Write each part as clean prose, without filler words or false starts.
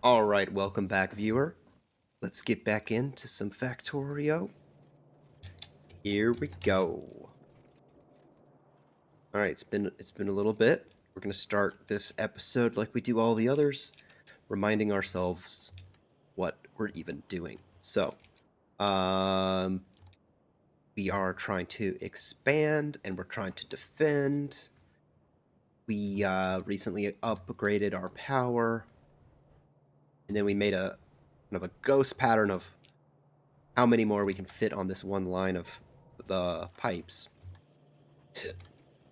Alright, welcome back, viewer. Let's get back into some Factorio. Here we go. Alright, it's been a little bit. We're gonna start this episode like we do all the others, reminding ourselves what we're even doing. So, um, we are trying to expand and we're trying to defend. We recently upgraded our power, and then we made a kind of a ghost pattern of how many more we can fit on this one line of the pipes.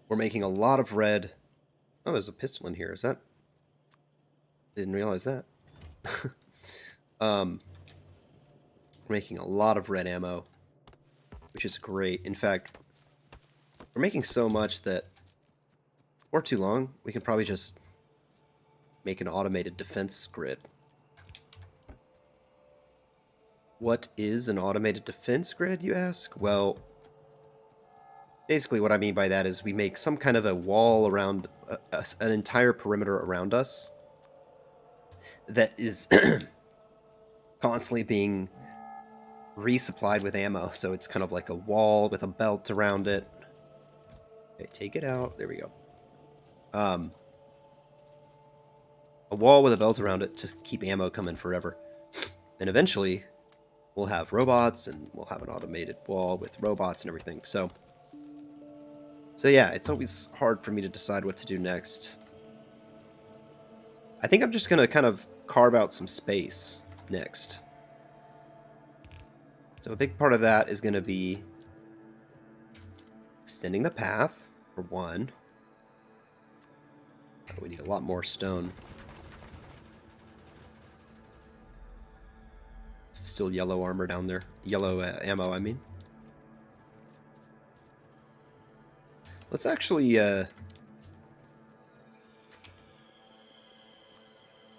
We're making a lot of red. Oh, there's a pistol in here. Is that? Didn't realize that. um, we're making a lot of red ammo, which is great. In fact, we're making so much that for too long, we can probably just make an automated defense grid. What is an automated defense grid, you ask? Well, basically what I mean by that is we make some kind of a wall around an entire perimeter around us that is constantly being resupplied with ammo, so it's kind of like a wall with a belt around it. Okay, take it out. There we go. Um, a wall with a belt around it to keep ammo coming forever. And eventually, we'll have robots, and we'll have an automated wall with robots and everything. So yeah, it's always hard for me to decide what to do next. I think I'm just gonna kind of carve out some space next. So a big part of that is gonna be extending the path, for one. Oh, we need a lot more stone. Still yellow armor down there. Yellow ammo, I mean. Let's actually, I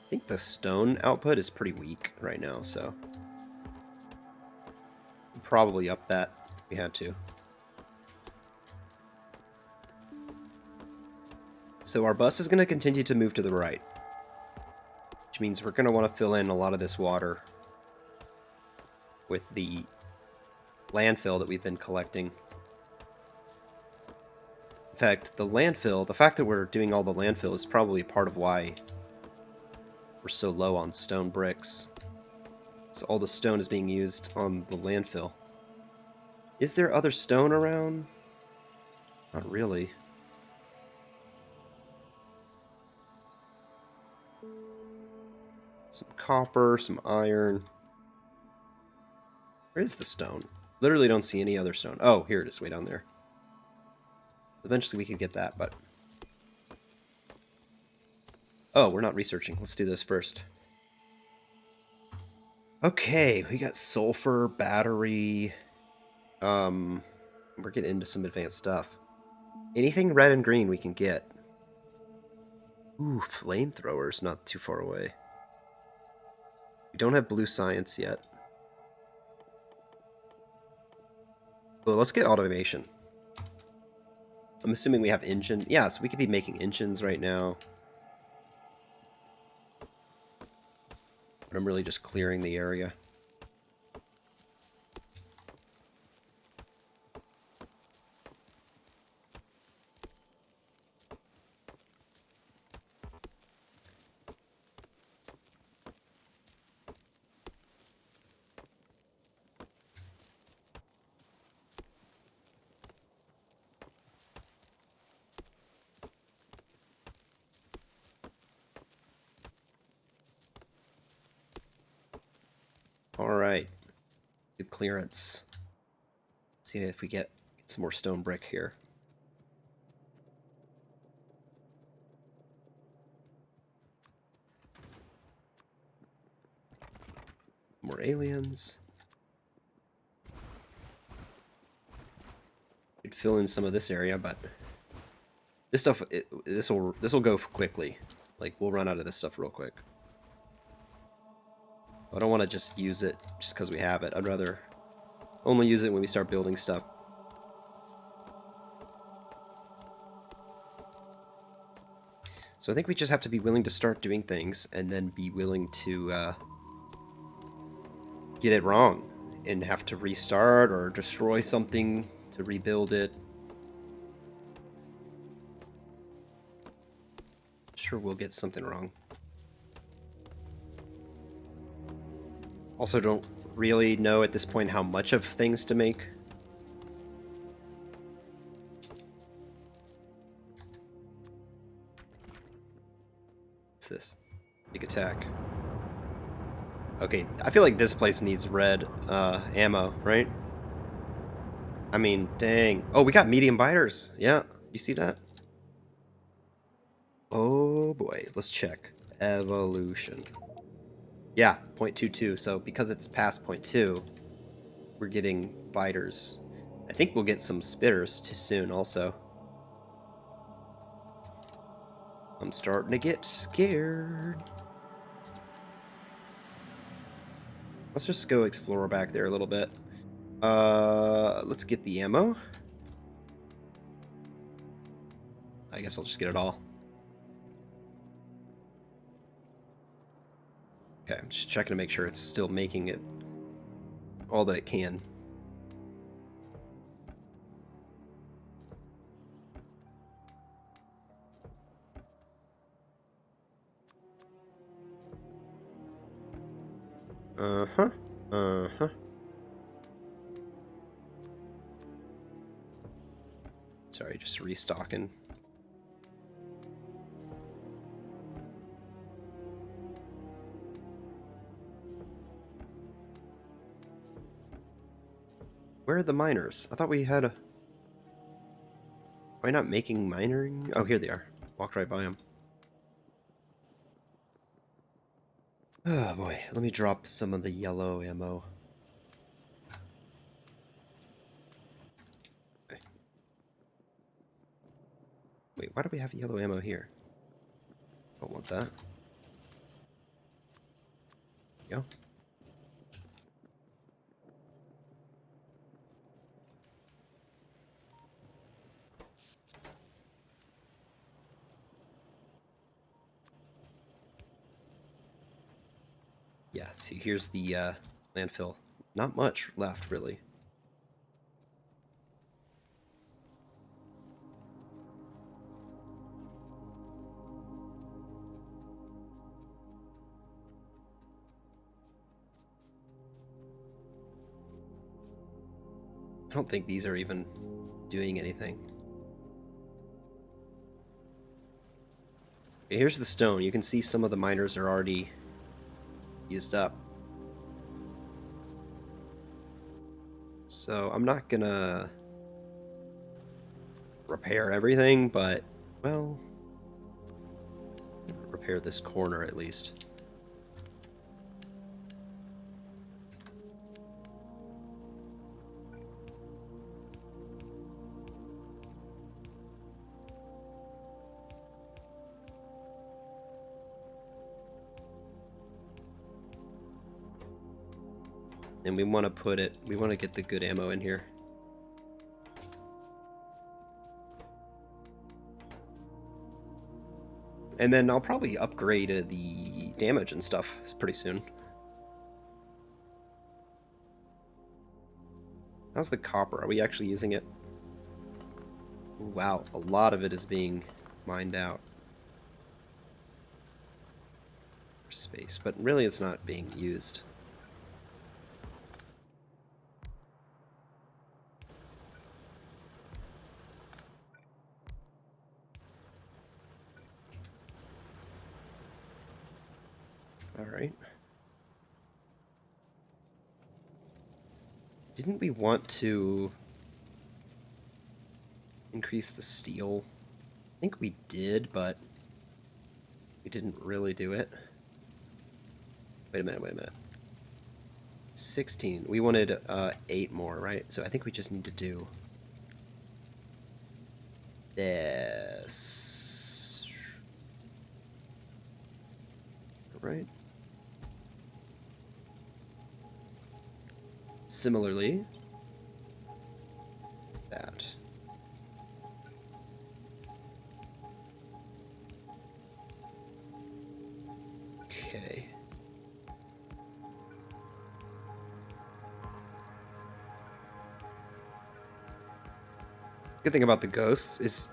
think the stone output is pretty weak right now, so probably up that if we had to. So our bus is going to continue to move to the right, which means we're going to want to fill in a lot of this water with the landfill that we've been collecting. In fact, the fact that we're doing all the landfill is probably part of why we're so low on stone bricks. So all the stone is being used on the landfill. Is there other stone around? Not really. Some copper, some iron. Where is the stone? Literally don't see any other stone. Oh, here it is, way down there. Eventually we could get that, but... Oh, we're not researching. Let's do this first. Okay, we got sulfur, battery. We're getting into some advanced stuff. Anything red and green we can get. Ooh, flamethrowers not too far away. We don't have blue science yet. Well, let's get automation. I'm assuming we have engine. Yeah, so we could be making engines right now. But I'm really just clearing the area. Alright. Good clearance. See if we get some more stone brick here. More aliens. Could fill in some of this area, but this stuff, this will go quickly. Like, we'll run out of this stuff real quick. I don't want to just use it just because we have it. I'd rather only use it when we start building stuff. So So I think we just have to be willing to start doing things and then be willing to get it wrong and have to restart or destroy something to rebuild it. Sure, we'll get something wrong. Also, don't really know at this point how much of things to make. What's this? Big attack. Okay, I feel like this place needs red ammo, right? I mean, dang. Oh, we got medium biters. Yeah, you see that? Oh boy, let's check. Evolution. Yeah, 0.22. So because it's past 0.2, we're getting biters. I think we'll get some spitters too soon also. I'm starting to get scared. Let's just go explore back there a little bit. Let's get the ammo. I guess I'll just get it all. Okay, I'm just checking to make sure it's still making it all that it can. Uh-huh. Uh-huh. Sorry, just restocking. Where are the miners? I thought we had a... Why not making mining? Oh, here they are. Walked right by them. Oh boy, let me drop some of the yellow ammo. Okay. Wait, why do we have yellow ammo here? Don't want that. There you go. Yeah, see, here's the landfill. Not much left, really. I don't think these are even doing anything. Okay, here's the stone. You can see some of the miners are already used up. So I'm not gonna repair everything, but, well, repair this corner at least. And we want to put it, we want to get the good ammo in here. And then I'll probably upgrade the damage and stuff pretty soon. How's the copper? Are we actually using it? Wow, a lot of it is being mined out for space, but really it's not being used. Alright. Didn't we want to increase the steel? I think we did, but we didn't really do it. Wait a minute, wait a minute. 16. We wanted 8 more, right? So I think we just need to do this. Right? Similarly, that. Good thing about the ghosts is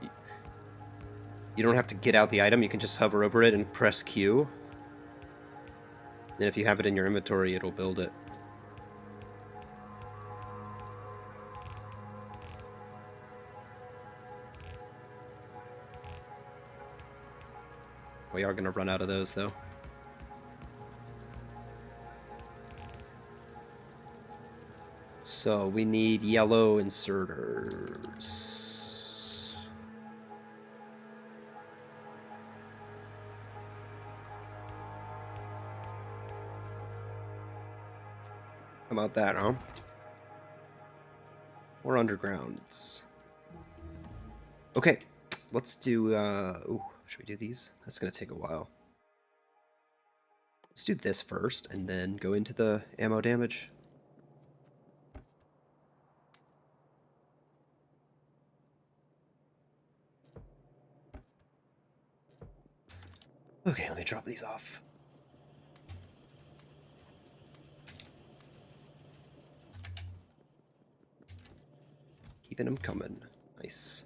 you don't have to get out the item. You can just hover over it and press Q. And if you have it in your inventory, it'll build it. We are going to run out of those, though. So we need yellow inserters. How about that, huh? Or undergrounds. Okay, let's do, ooh, should we do these? That's going to take a while. Let's do this first, and then go into the ammo damage. Okay, let me drop these off. Keeping them coming. Nice.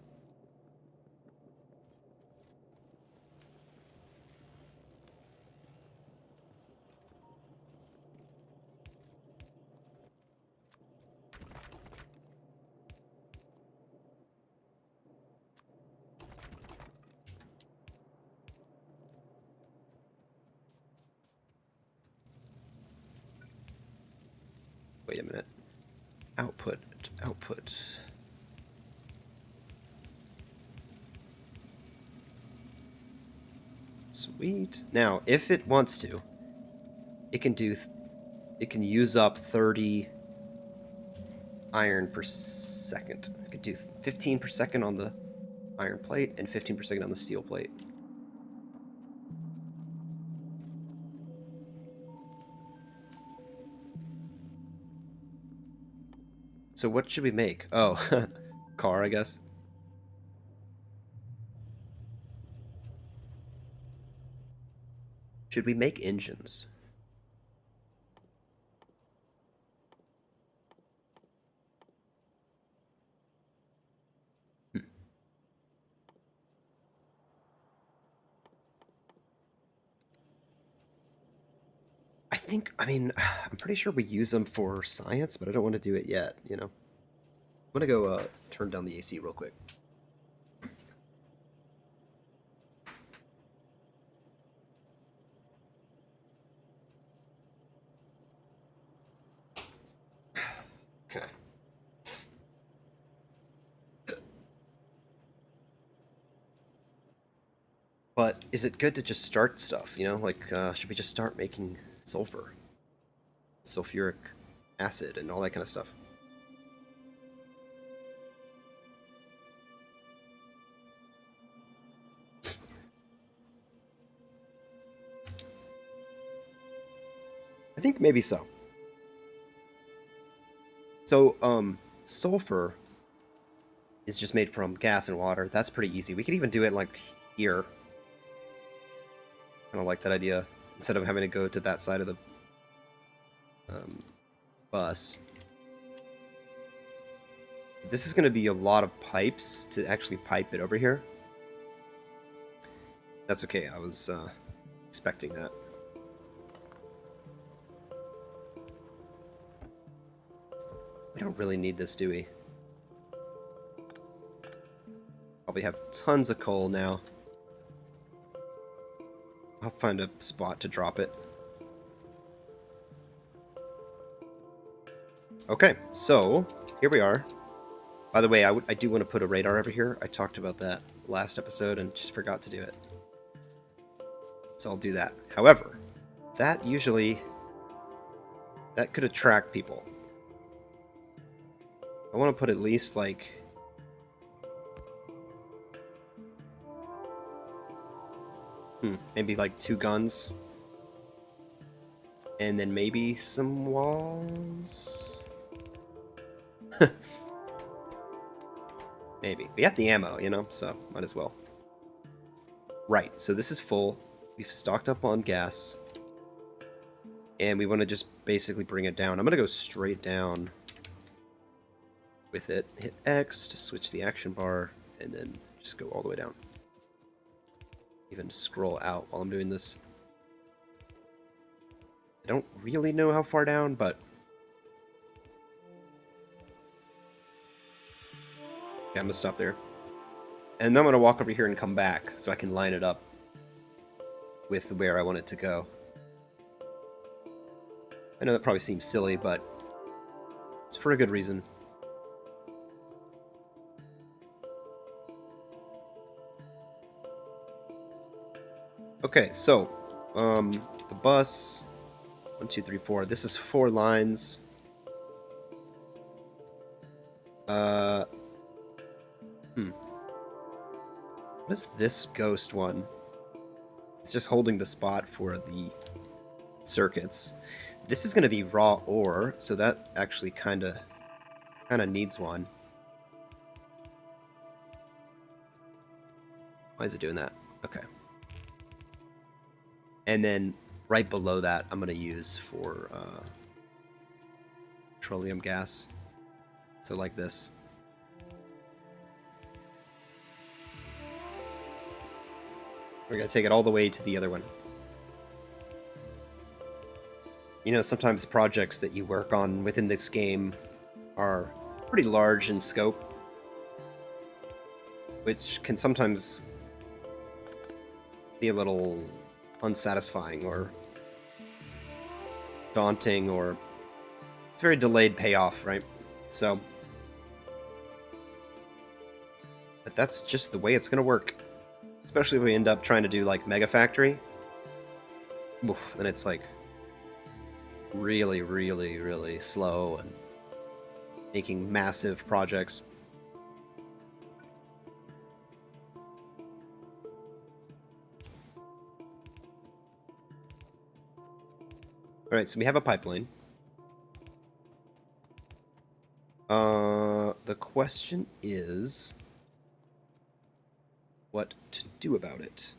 Wait a minute. Output. Output. Sweet. Now, if it wants to, it can do. It can use up 30 iron per second. It could do 15 per second on the iron plate and 15 per second on the steel plate. So what should we make? Oh, car, I guess. Should we make engines? Hmm. I mean, I'm pretty sure we use them for science, but I don't want to do it yet, you know? I'm gonna go turn down the AC real quick. Okay. But is it good to just start stuff, you know? Like, should we just start making sulfur? Sulfuric acid and all that kind of stuff? I think maybe so. So, sulfur is just made from gas and water. That's pretty easy. We could even do it, like, here. Kind of like that idea. Instead of having to go to that side of the bus. This is going to be a lot of pipes to actually pipe it over here. That's okay. I was expecting that. We don't really need this, do we? Probably have tons of coal now. I'll find a spot to drop it. Okay, so here we are. By the way, I do want to put a radar over here. I talked about that last episode and just forgot to do it. So I'll do that. However, that could attract people. I want to put at least like maybe like 2 guns. And then maybe some walls. Maybe. We have the ammo, you know, so might as well. Right, so this is full. We've stocked up on gas. And we want to just basically bring it down. I'm going to go straight down. with it. Hit X to switch the action bar, and then just go all the way down. Even scroll out while I'm doing this. I don't really know how far down, but... yeah, I'm gonna stop there. And then I'm gonna walk over here and come back, so I can line it up with where I want it to go. I know that probably seems silly, but it's for a good reason. Okay, so, the bus, 1, 2, 3, 4. This is 4 lines. What is this ghost one? It's just holding the spot for the circuits. This is going to be raw ore, so that actually kind of needs one. Why is it doing that? Okay. And then right below that, I'm going to use for petroleum gas. So like this. We're going to take it all the way to the other one. You know, sometimes projects that you work on within this game are pretty large in scope, which can sometimes be a little unsatisfying or daunting, or it's very delayed payoff, right? So, but that's just the way it's going to work. Especially if we end up trying to do like Mega Factory. Oof, then it's like really, really, really slow and making massive projects. Alright, so we have a pipeline. The question is what to do about it.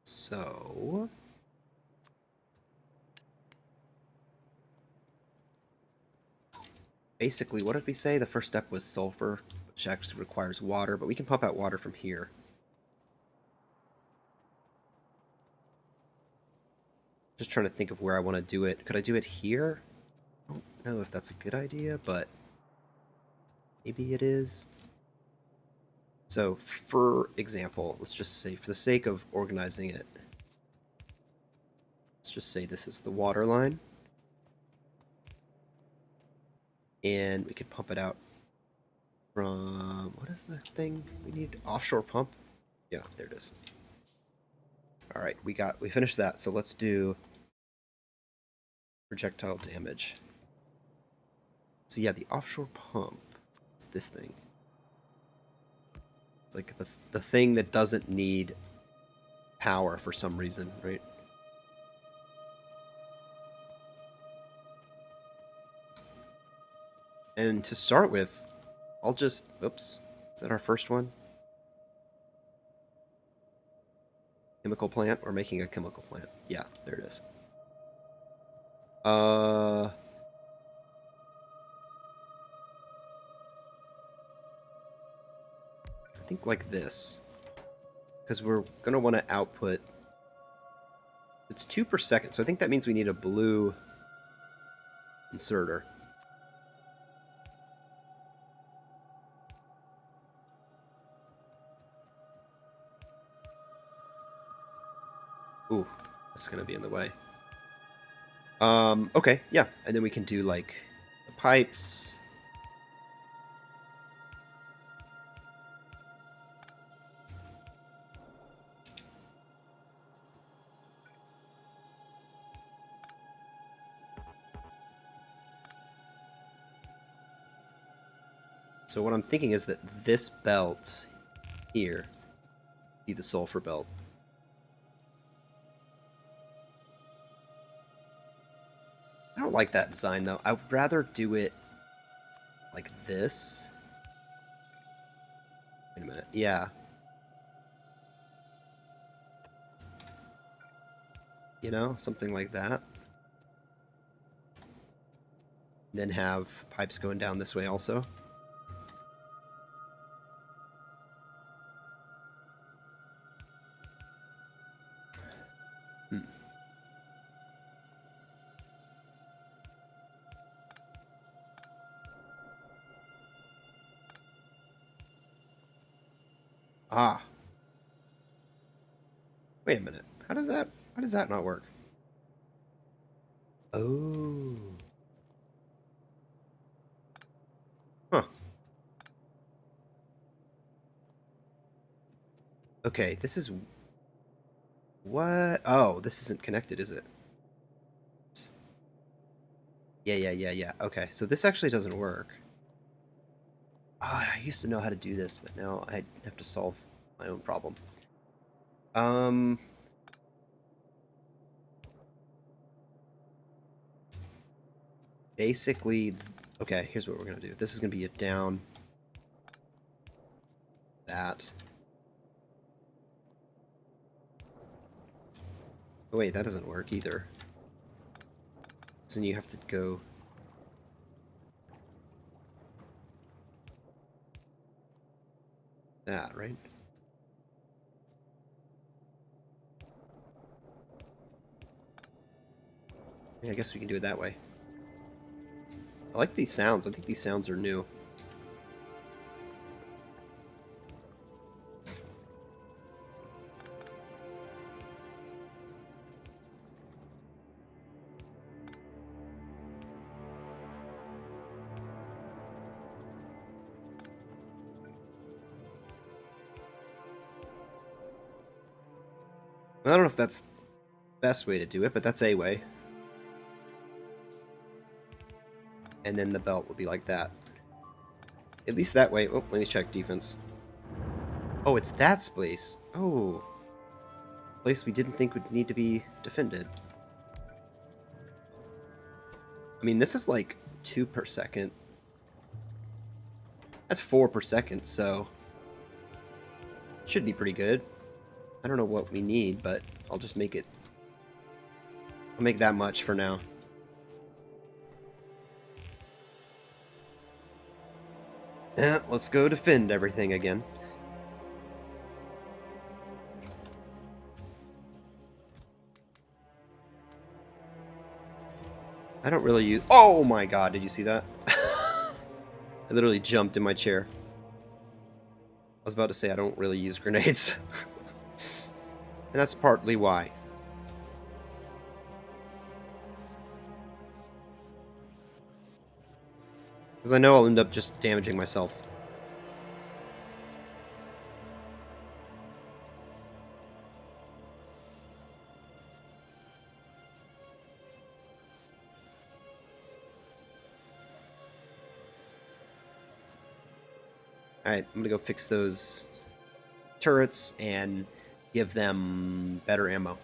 So... basically, what did we say? The first step was sulfur, which actually requires water, but we can pump out water from here. Just trying to think of where I want to do it. Could I do it here? I don't know if that's a good idea, but maybe it is. So, for example, let's just say, for the sake of organizing it, let's just say this is the water line. And we could pump it out from, what is the thing we need? Offshore pump? Yeah, there it is. All right, we finished that. So let's do projectile damage. So yeah, the offshore pump is this thing. It's like the thing that doesn't need power for some reason, right? And to start with, I'll just, oops, is that our first one? Chemical plant? We're making a chemical plant. Yeah, there it is. I think like this. Because we're going to want to output... it's 2 per second, so I think that means we need a blue inserter. Ooh, this is going to be in the way. Okay, yeah. And then we can do, like, the pipes. So what I'm thinking is that this belt here be the sulfur belt. I don't like that design, though. I would rather do it like this. Wait a minute. Yeah. You know, something like that. then have pipes going down this way also. Ah. Wait a minute. How does that not work? Oh. Huh. Okay, this is what? Oh, this isn't connected, is it? Yeah. Okay, so this actually doesn't work. Ah, I used to know how to do this, but now I have to solve my own problem. Um, basically, okay, here's what we're gonna do. This is gonna be a down, that. Oh wait, that doesn't work either. So then you have to go that, right? Yeah, I guess we can do it that way. I like these sounds. I think these sounds are new. I don't know if that's the best way to do it, but that's a way. And then the belt would be like that. At least that way. Oh, let me check defense. Oh, it's that place. Oh. Place we didn't think would need to be defended. I mean, this is like 2 per second. That's 4 per second, so it should be pretty good. I don't know what we need, but I'll just make it. I'll make that much for now. Yeah, let's go defend everything again. I don't really use... Oh my god, did you see that? I literally jumped in my chair. I was about to say I don't really use grenades. And that's partly why. Because I know I'll end up just damaging myself. Alright, I'm gonna go fix those turrets and give them better ammo.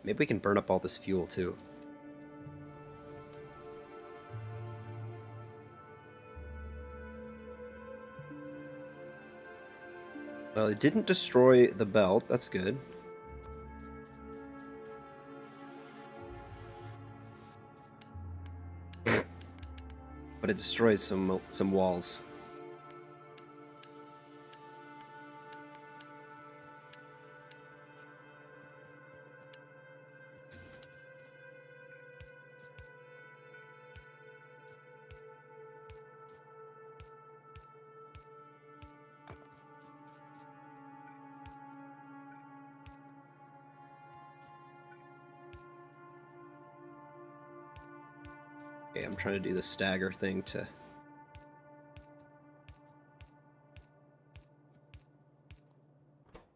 Maybe we can burn up all this fuel too. Well, it didn't destroy the belt. That's good. But it destroys some walls. Okay, I'm trying to do the stagger thing to...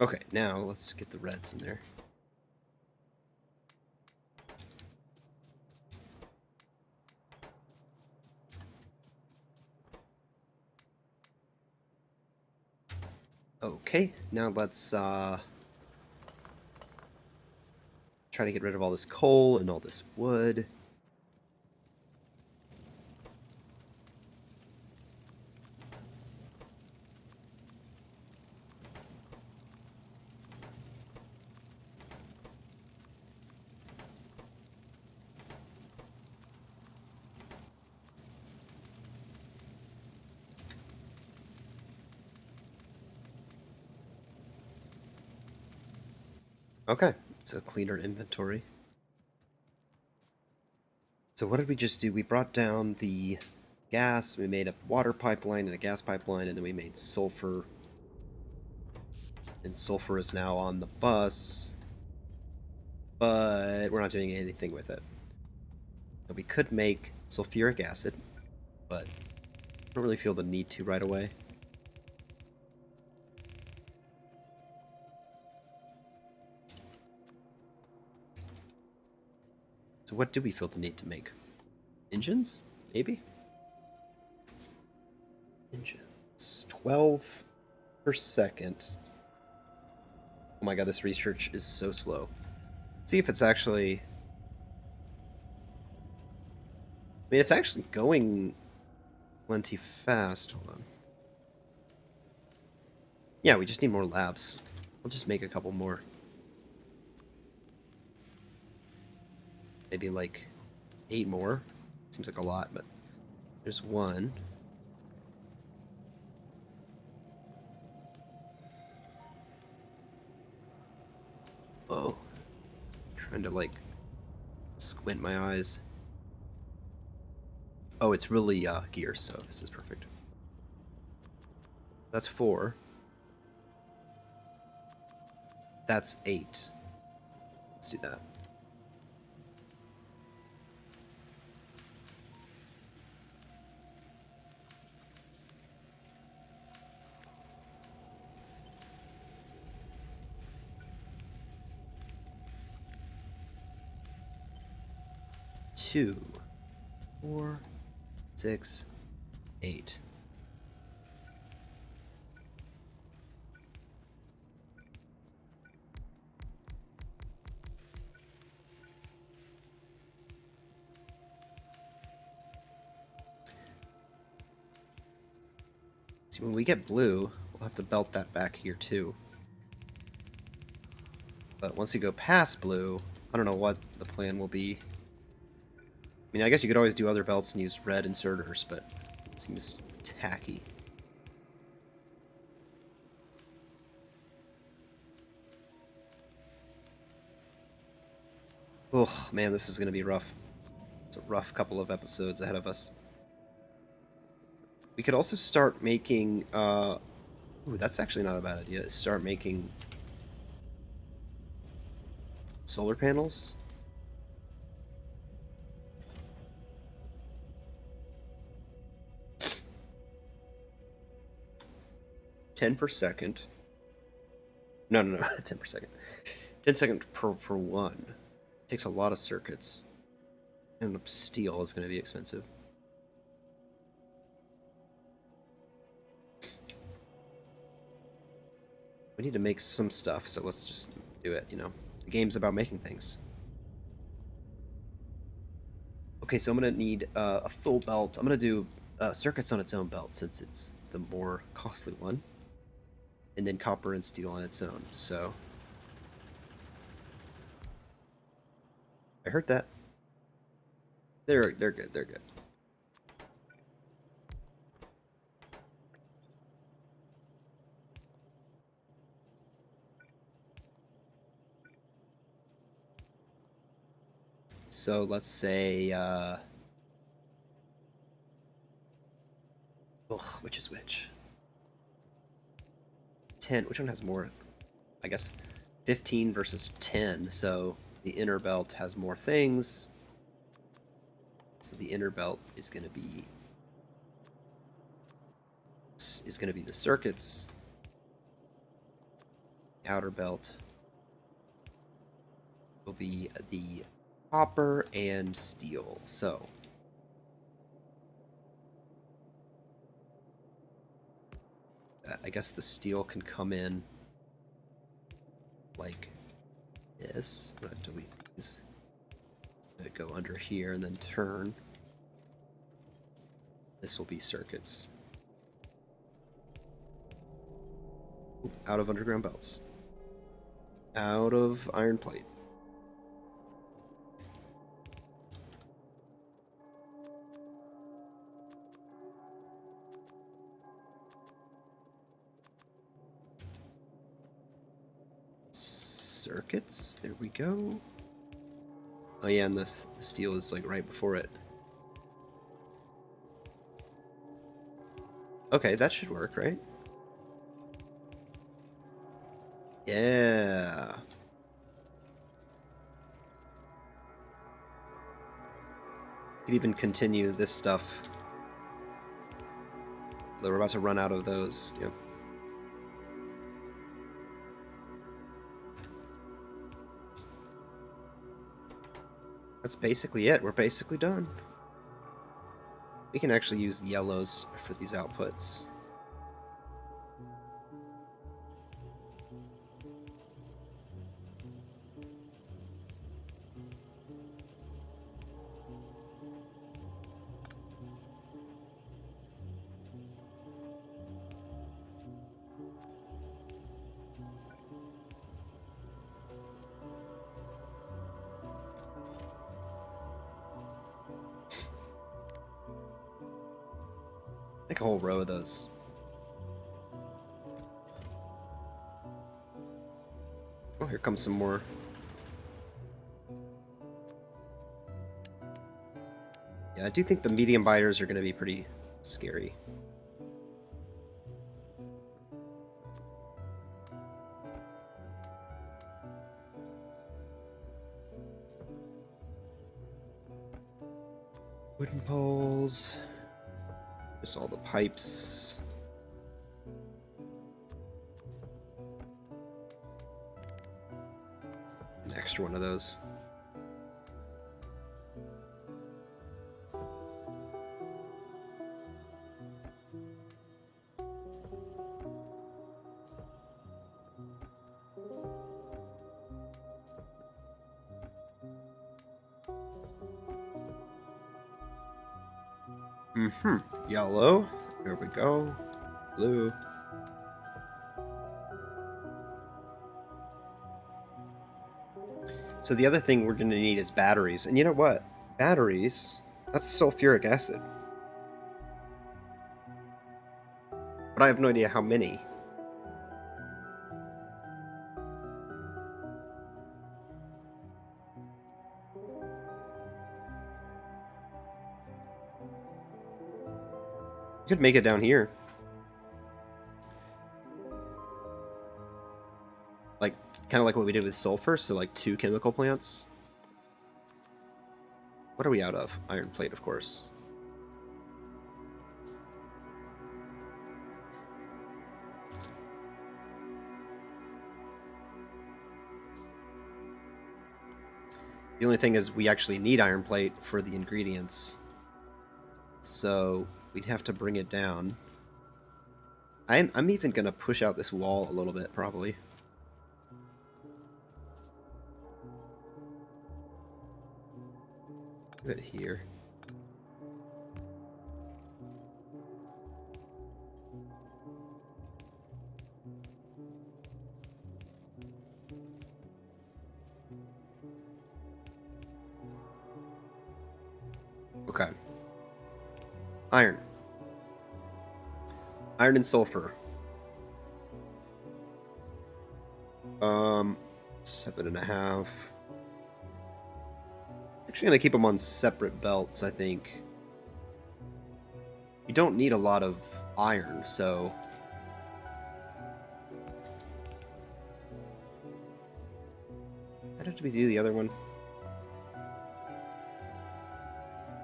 Okay, now let's get the reds in there. Okay, now let's try to get rid of all this coal and all this wood. Okay, it's a cleaner inventory. So what did we just do? We brought down the gas, we made a water pipeline and a gas pipeline, and then we made sulfur. And sulfur is now on the bus, but we're not doing anything with it. And we could make sulfuric acid, but I don't really feel the need to right away. So what do we feel the need to make? Engines? Maybe? Engines. 12 per second. Oh my god, this research is so slow. See if it's actually... I mean, it's actually going plenty fast. Hold on. Yeah, we just need more labs. I'll just make a couple more. Maybe like 8 more. Seems like a lot, but there's one. Whoa. Trying to like squint my eyes. Oh, it's really gear, so this is perfect. That's 4. That's 8. Let's do that. Two, 4, 6, 8. See, when we get blue, we'll have to belt that back here too. But once we go past blue, I don't know what the plan will be. I mean, I guess you could always do other belts and use red inserters, but it seems tacky. Oh, man, this is going to be rough. It's a rough couple of episodes ahead of us. We could also start making... Ooh, that's actually not a bad idea. Start making solar panels. $10 per second. No, 10 per second. 10 seconds per one. Takes a lot of circuits. And steel is going to be expensive. We need to make some stuff, so let's just do it, you know. The game's about making things. Okay, so I'm going to need a full belt. I'm going to do circuits on its own belt, since it's the more costly one. And then copper and steel on its own, so... I heard that. They're good, they're good. So let's say, which is which? 10, which one has more? I guess 15 versus 10, so the inner belt has more things. So the inner belt is going to be the circuits. The outer belt will be the copper and steel. So I guess the steel can come in like this. I'm going to delete these. Go under here and then turn. This will be circuits. Ooh, out of underground belts. Out of iron plate. circuits. There we go. Oh yeah, and the steel is like right before it. Okay, that should work, right? Yeah. Could even continue this stuff. Though we're about to run out of those. Yep. That's basically it. We're basically done. We can actually use the yellows for these outputs. Make a whole row of those. Oh, here comes some more. Yeah, I do think the medium biters are going to be pretty scary. Wooden poles. Just all the pipes. An extra one of those. Yellow. There we go. Blue. So the other thing we're going to need is batteries. And you know what? Batteries, that's sulfuric acid. But I have no idea how many. You could make it down here. Like, kind of like what we did with sulfur, so like 2 chemical plants. What are we out of? Iron plate, of course. The only thing is we actually need iron plate for the ingredients. So we'd have to bring it down. I'm even going to push out this wall a little bit, probably. Put it here. Okay. Iron. Iron and sulfur. 7.5. Actually gonna keep them on separate belts, I think. You don't need a lot of iron, so... How did we do the other one?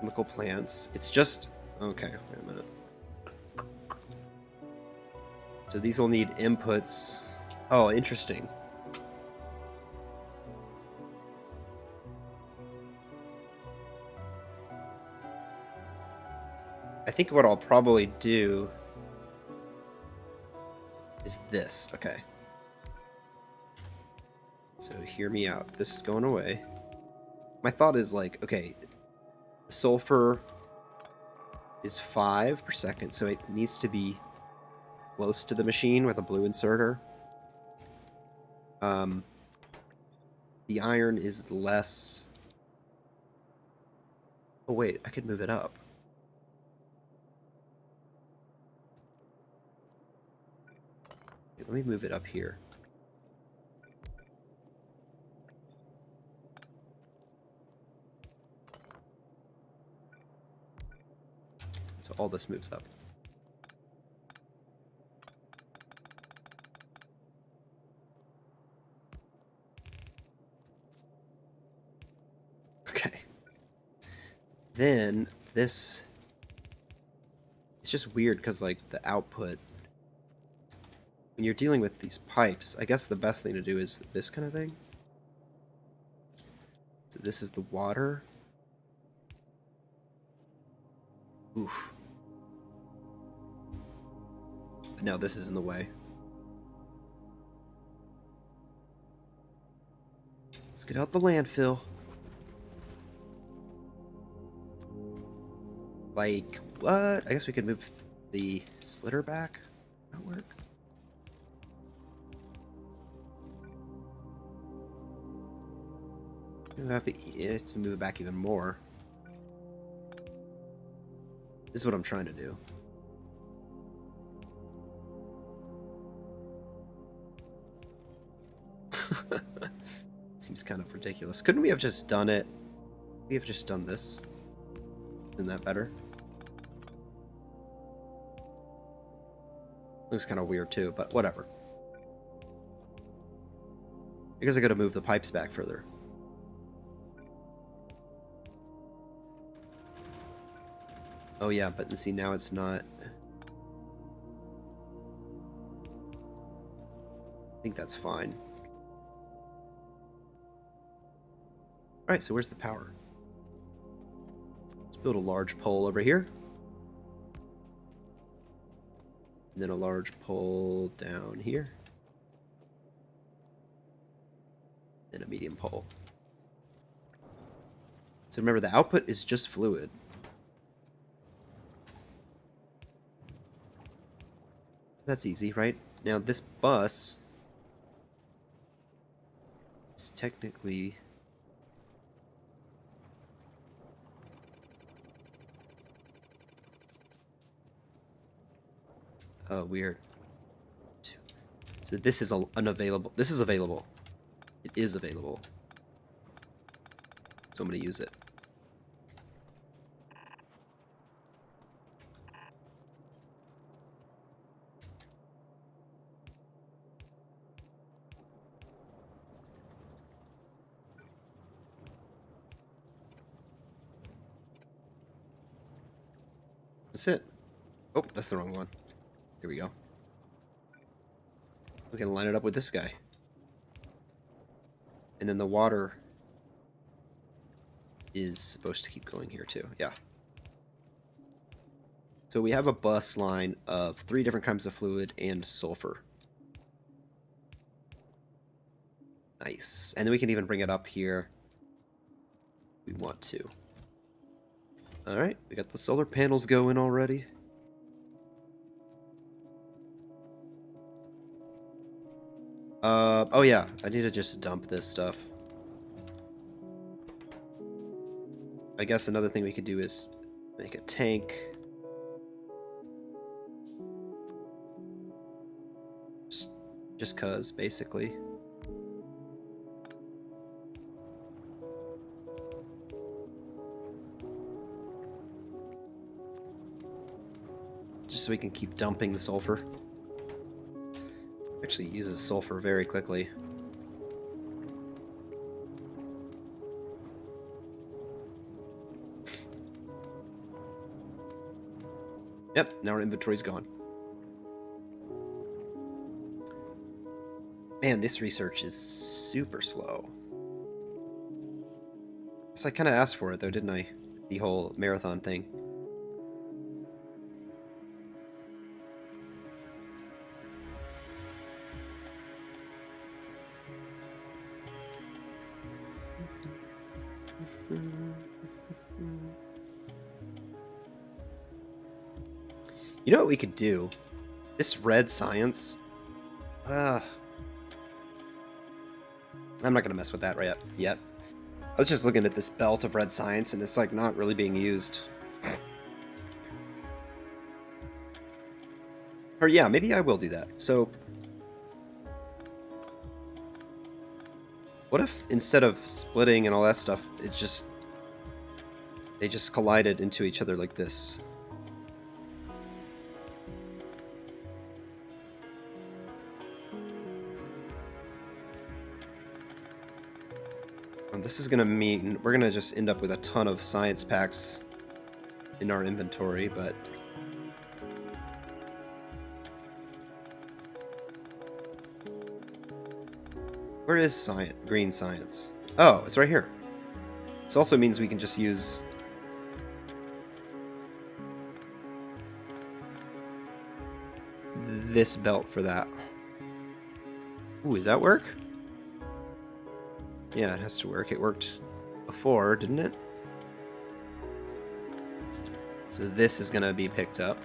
Chemical plants. It's just... Okay, wait a minute. So these will need inputs. Oh, interesting. I think what I'll probably do is this. Okay. So hear me out. This is going away. My thought is like, okay, sulfur is 5 per second, so it needs to be close to the machine with a blue inserter. The iron is less... Oh wait, I could move it up. Let me move it up here. all this moves up. Okay. Then this... It's just weird because, like, the output... When you're dealing with these pipes, I guess the best thing to do is this kind of thing. So this is the water. Oof. But now this is in the way. Let's get out the landfill. Like, what? I guess we could move the splitter back. That work? We have to move it back even more. This is what I'm trying to do. Seems kind of ridiculous. Couldn't we have just done it? We have just done this. Isn't that better? Looks kind of weird too, but whatever. I guess I gotta move the pipes back further. Oh yeah, but see, now it's not... I think that's fine. Alright, so where's the power? Let's build a large pole over here. And then a large pole down here. And a medium pole. So remember, the output is just fluid. That's easy, right? Now this bus is technically... Oh, weird. So this is unavailable. This is available. It is available. So I'm going to use it. That's it. Oh, that's the wrong one. Here we go. We can line it up with this guy. And then the water is supposed to keep going here too. Yeah. So we have a bus line of 3 different kinds of fluid and sulfur. Nice. And then we can even bring it up here if we want to. Alright, we got the solar panels going already. Oh yeah, I need to just dump this stuff. I guess another thing we could do is make a tank. Just cuz, basically. Just so we can keep dumping the sulfur. Actually uses sulfur very quickly. Yep, now our inventory's gone. Man, this research is super slow. Guess I kind of asked for it though, didn't I? The whole marathon thing. You know what we could do? This red science... I'm not going to mess with that right yet. I was just looking at this belt of red science, and it's like not really being used. Or yeah, maybe I will do that. So... what if instead of splitting and all that stuff, it's just... they just collided into each other like this? And this is gonna mean we're gonna just end up with a ton of science packs in our inventory, but where is science? Green science. Oh, it's right here. This also means we can just use this belt for that. Ooh, does that work? Yeah, it has to work. It worked before, didn't it? So this is gonna be picked up.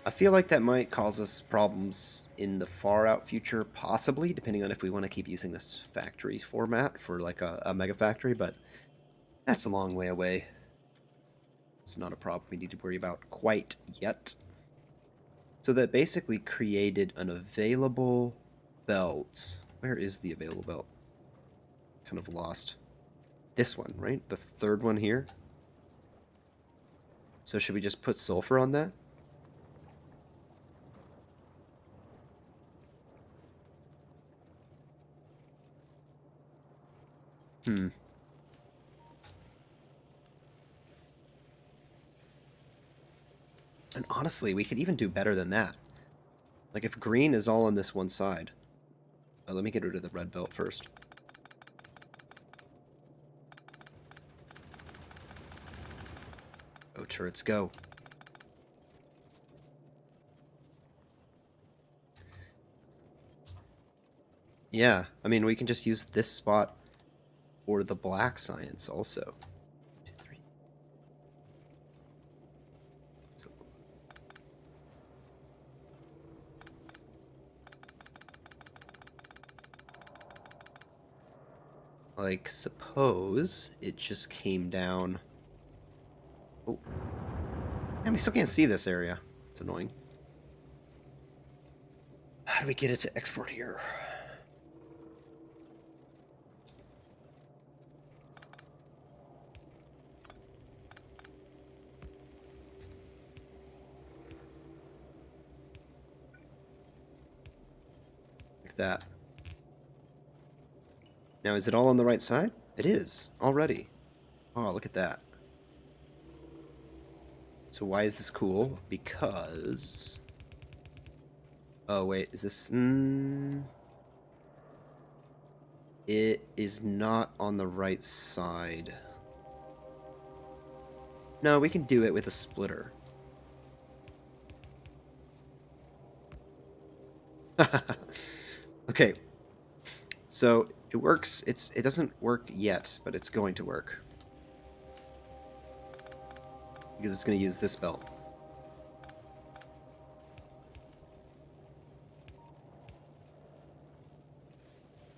I feel like that might cause us problems in the far out future, possibly, depending on if we want to keep using this factory format for like a mega factory, but that's a long way away. It's not a problem we need to worry about quite yet. So that basically created an available belt. Where is the available belt? Kind of lost. This one, right? The third one here. So should we just put sulfur on that? Hmm. And honestly, we could even do better than that. Like if green is all on this one side. Let me get rid of the red belt first. Go turrets, go. Yeah, I mean, we can just use this spot for the black science also. 2, 3. So, like, suppose it just came down. Oh, and we still can't see this area. It's annoying. How do we get it to export here? Like that. Now, is it all on the right side? It is, already. Oh, look at that. So why is this cool? Because... Oh, wait, is this... It is not on the right side. No, we can do it with a splitter. Okay, so it works. It doesn't work yet, but it's going to work because it's going to use this belt.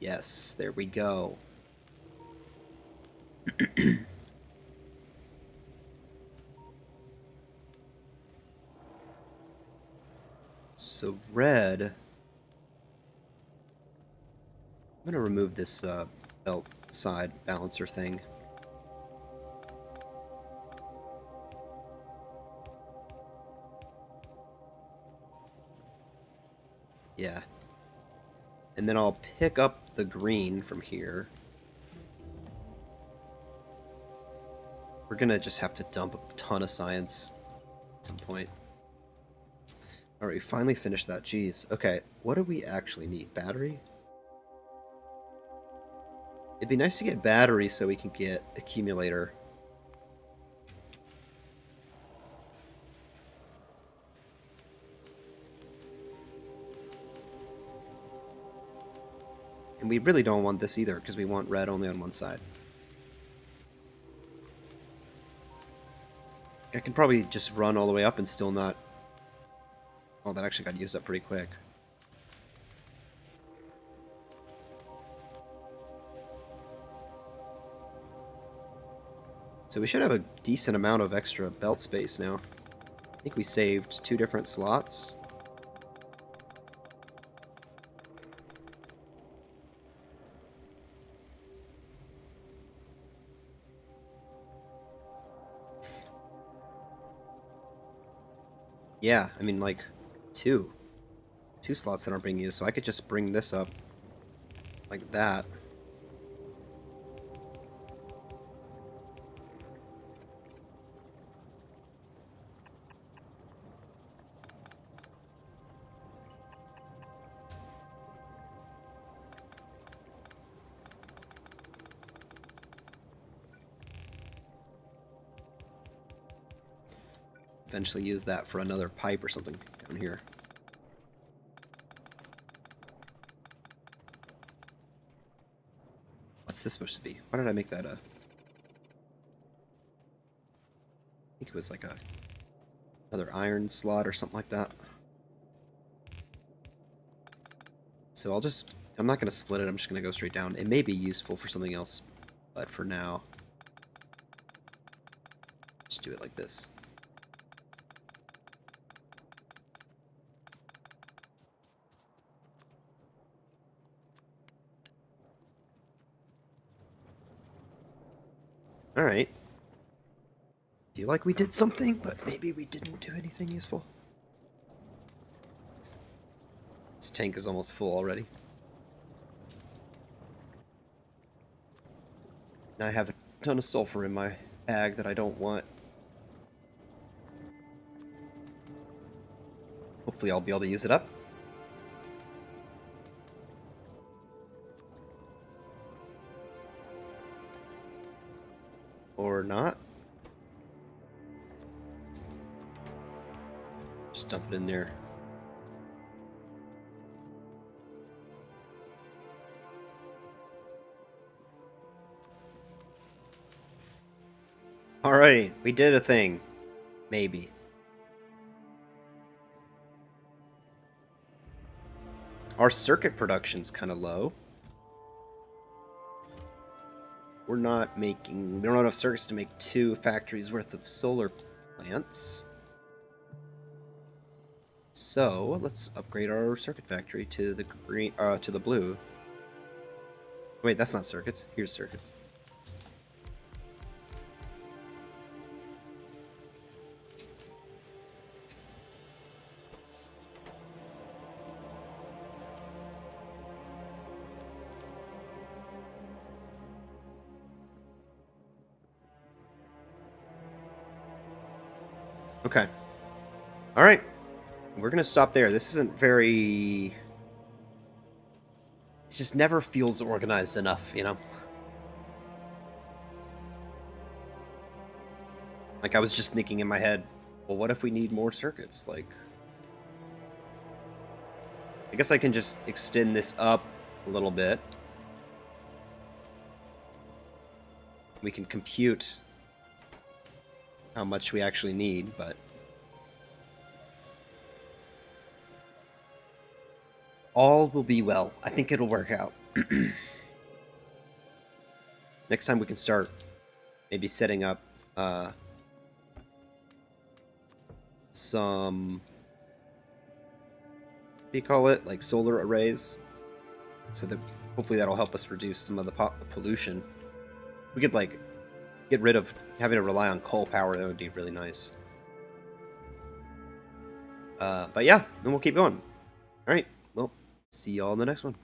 Yes, there we go. So red. I'm going to remove this belt side balancer thing. Yeah. And then I'll pick up the green from here. We're going to just have to dump a ton of science at some point. Alright, we finally finished that. Jeez. Okay, what do we actually need? Battery? It'd be nice to get battery so we can get accumulator. And we really don't want this either, because we want red only on one side. I can probably just run all the way up and still not... Oh, that actually got used up pretty quick. So we should have a decent amount of extra belt space now. I think we saved 2 different slots. Yeah, I mean, like, two. Two slots that aren't being used, so I could just bring this up like that. Eventually use that for another pipe or something down here. What's this supposed to be? Why did I make that a... I think it was like a another iron slot or something like that. So I'm not going to split it, I'm just going to go straight down. It may be useful for something else, but for now, just do it like this. Alright. Feel like we did something, but maybe we didn't do anything useful. This tank is almost full already. And I have a ton of sulfur in my bag that I don't want. Hopefully I'll be able to use it up. Or not. Just dump it in there. Alright, we did a thing. Maybe. Our circuit production's kind of low. We don't have enough circuits to make 2 factories worth of solar plants. So let's upgrade our circuit factory to the green, to the blue. Wait, that's not circuits. Here's circuits. Okay. All right. We're gonna stop there. This isn't very. It just never feels organized enough, you know. Like I was just thinking in my head, well, what if we need more circuits? Like, I guess I can just extend this up a little bit. We can compute how much we actually need, but all will be well. I think it'll work out. Next time we can start maybe setting up some, what do you call it, like solar arrays, so that hopefully that'll help us reduce some of the pollution. We could like get rid of having to rely on coal power. That would be really nice. But yeah, then we'll keep going. All right, well, see y'all in the next one.